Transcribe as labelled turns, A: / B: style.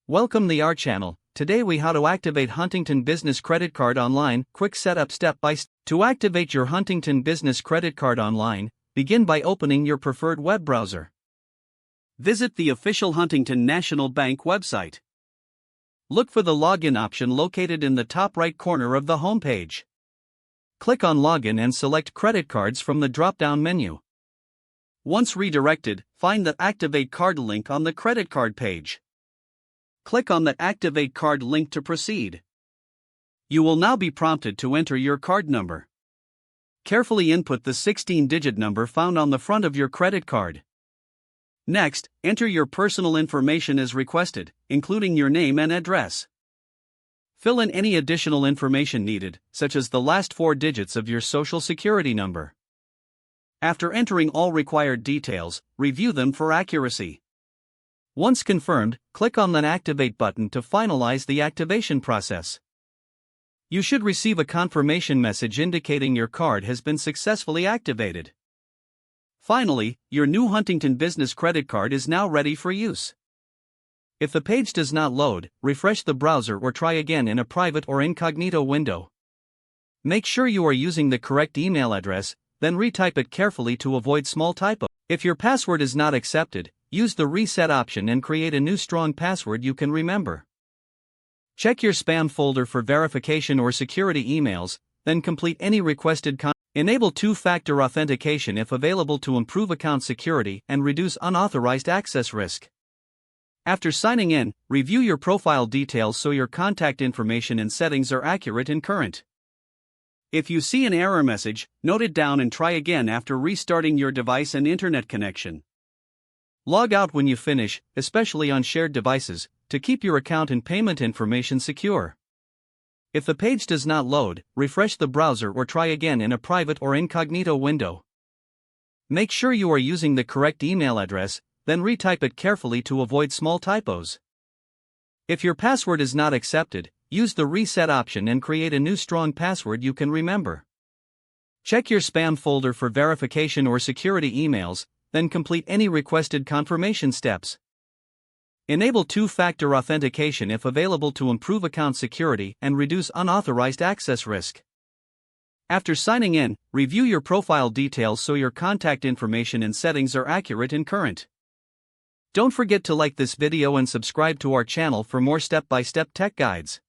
A: Welcome to our channel. Today we how to activate Huntington Business Credit Card online. Quick setup step by step. To activate your Huntington Business Credit Card online, begin by opening your preferred web browser. Visit the official Huntington National Bank website. Look for the login option located in the top right corner of the homepage. Click on Login and select Credit Cards from the drop-down menu. Once redirected, find the Activate Card link on the credit card page. Click on the Activate Card link to proceed. You will now be prompted to enter your card number. Carefully input the 16-digit number found on the front of your credit card. Next, enter your personal information as requested, including your name and address. Fill in any additional information needed, such as the last 4 digits of your Social Security number. After entering all required details, review them for accuracy. Once confirmed, click on the Activate button to finalize the activation process. You should receive a confirmation message indicating your card has been successfully activated. Finally, your new Huntington Business Credit Card is now ready for use. If the page does not load, refresh the browser or try again in a private or incognito window. Make sure you are using the correct email address, then retype it carefully to avoid small typos. If your password is not accepted, use the reset option and create a new strong password you can remember. Check your spam folder for verification or security emails, then complete any requested content. Enable two-factor authentication if available to improve account security and reduce unauthorized access risk. After signing in, review your profile details so your contact information and settings are accurate and current. If you see an error message, note it down and try again after restarting your device and internet connection. Log out when you finish, especially on shared devices, to keep your account and payment information secure. If the page does not load, refresh the browser or try again in a private or incognito window. Make sure you are using the correct email address, then retype it carefully to avoid small typos. If your password is not accepted, use the reset option and create a new strong password you can remember. Check your spam folder for verification or security emails, then complete any requested confirmation steps. Enable two-factor authentication if available to improve account security and reduce unauthorized access risk. After signing in, review your profile details so your contact information and settings are accurate and current. Don't forget to like this video and subscribe to our channel for more step-by-step tech guides.